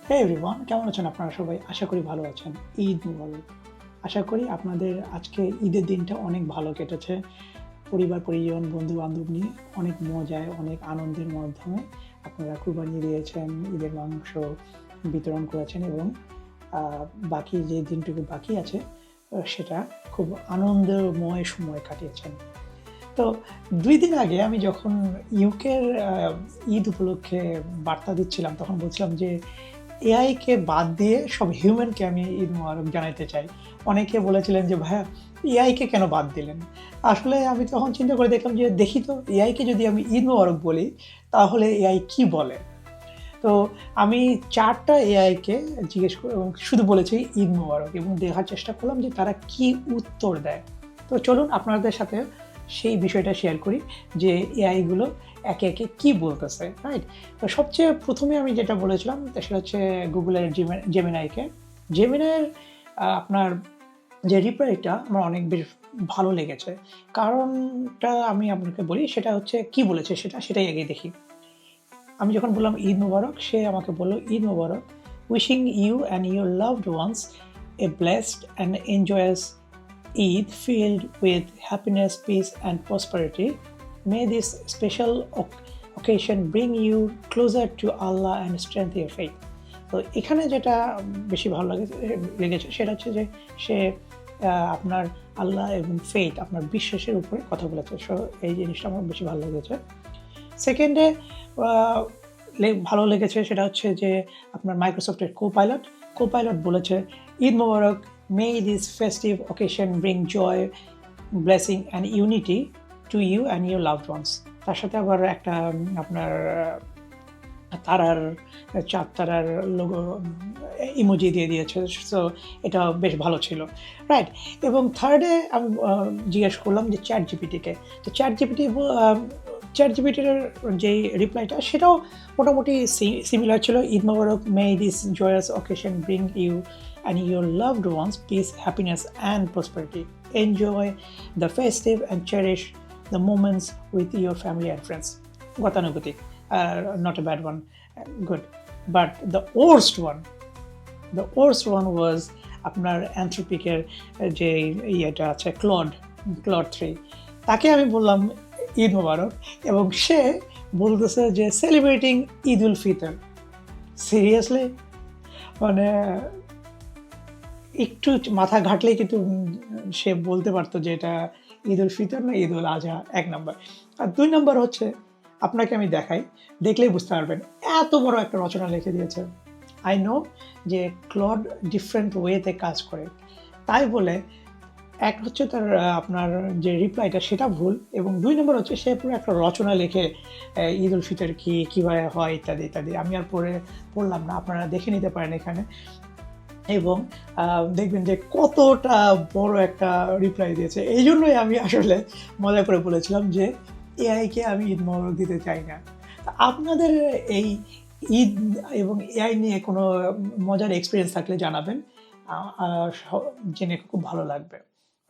হে everyone, কেমন আছেন আপনারা সবাই? আশা করি ভালো আছেন। ঈদ মুবারক। আশা করি আপনাদের আজকে ঈদের দিনটা অনেক ভালো কেটেছে। পরিবার-পরিজন, বন্ধু-বান্ধব নিয়ে অনেক মজায়, অনেক আনন্দের মাধ্যমে আপনারা কুরবানি দিয়েছেন, ঈদের মাংস বিতরণ করেছেন এবং আ বাকি যে দিনটুকু বাকি আছে সেটা খুব আনন্দময় সময় কাটিয়েছেন। তো ২ দিন আগে আমি যখন ইউকের ঈদ উপলক্ষে বার্তা দিচ্ছিলাম, তখন বলছিলাম যে এআইকে বাদ দিয়ে সব হিউম্যানকে আমি ঈদ মোবারক জানাইতে চাই। অনেকে বলেছিলেন যে, "ভাইয়া এআইকে কেন বাদ দিলেন?" আসলে আমি তখন চিন্তা করে দেখলাম যে, দেখি তো এআইকে যদি আমি ঈদ মোবারক বলি, তাহলে এআই কি বলে? তো আমি ৪ টা এআইকে জিজ্ঞেস করে এবং শুধু বলেছি ঈদ মোবারক এবং দেখার চেষ্টা করলাম যে তারা কি উত্তর দেয়। তো চলুন আপনাদের সাথে সেই বিষয়টা শেয়ার করি যে এআই গুলো একে, একে কি বলতেছে, রাইট? তো সবচেয়ে ১ম এ আমি যেটা বলেছিলাম সেটা হচ্ছে Google-এর Gemini-কে। Gemini-র আপনার যে রিপ্লাইটা আমার অনেক বেশ ভালো লেগেছে। কারণটা আমি আপনাকে বলি, সেটা হচ্ছে কি বলেছে সেটাই আগে দেখি। আমি যখন বললাম ঈদ মোবারক, সে আমাকে বলল, "ঈদ মোবারক, wishing you and your loved ones a blessed and joyous Eid filled with happiness, peace and prosperity. May this special occasion bring you closer to Allah and strengthen your faith." তো এখানে যেটা বেশি ভালো লেগেছে সেটা হচ্ছে যে সে আপনার আল্লাহ এবং ফেইথ, আপনার বিশ্বাসের উপরে কথা বলেছে। সো এই জিনিসটা আমার বেশি ভালো লেগেছে। সেকেন্ডে আ ভালো লেগেছে সেটা হচ্ছে যে আপনার মাইক্রোসফটের কোপাইলট বলেছে, "Eid Mubarak, may this festive occasion bring joy, blessing and unity to you and your loved ones." তার সাথে আবার একটা আপনার তারার, চাঁদ তারার লোগো ইমোজি দিয়ে দিয়েছে। সো এটা বেশ ভালো ছিল। রাইট? এবং থার্ডে আমি জিজ্ঞেস করলাম যে ChatGPT-কে। তো ChatGPT-র যেই রিপ্লাইটা সেটাও মোটামুটি সিমিলার ছিল। "Eid Mubarak, may this joyous occasion bring you and your loved ones peace, happiness and prosperity. Enjoy the festive and cherish the moments with your family and friends." গতানুগতিক। Not a bad one. Good. But the worst one was আপনার Anthropic-এর যে ইয়েটা আছে Claude 3, তাকে আমি বললাম ঈদ মোবারক এবং সে বলতেছে যে সেলিব্রেটিং ঈদ উল ফিতর। সিরিয়াসলি? মানে একটু মাথা ঘাঁটলেই কিন্তু সে বলতে পারত যে এটা ঈদ উল ফিতর না ঈদ উল আজহা, ১ নাম্বার। আর ২ নাম্বার হচ্ছে, আপনাকে আমি দেখাই, দেখলেই বুঝতে পারবেন। এত বড় একটা রচনা লিখে দিয়েছে। I know যে ক্লড ডিফারেন্ট ওয়েতে কাজ করে। তাই বলে এক হচ্ছে তার আপনার যে রিপ্লাইটা সেটা ভুল এবং ২ নম্বর হচ্ছে সে পুরো একটা রচনা লিখে ঈদ উল ফিতর কিভাবে হয় ইত্যাদি, ইত্যাদি। আমি আর পড়লাম না। আপনারা দেখে নিতে পারেন এখানে এবং দেখবেন যে কতটা বড় একটা রিপ্লাই দিয়েছে। এইজন্যই আমি আসলে মজা করে বলেছিলাম যে এআইকে আমি ঈদ মোবারক দিতে চাই না। আপনাদের এই ঈদ এবং এআই নিয়ে কোনো মজার এক্সপেরিয়েন্স থাকলে জানাবেন। আ আ স জেনে খুব ভালো লাগবে।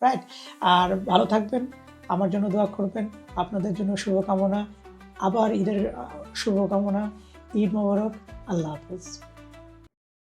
রাইট? আর ভালো থাকবেন। আমার জন্য দোয়া করবেন। আপনাদের জন্য শুভকামনা। আবার ঈদের শুভকামনা। ঈদ মোবারক। আল্লাহ হাফেজ।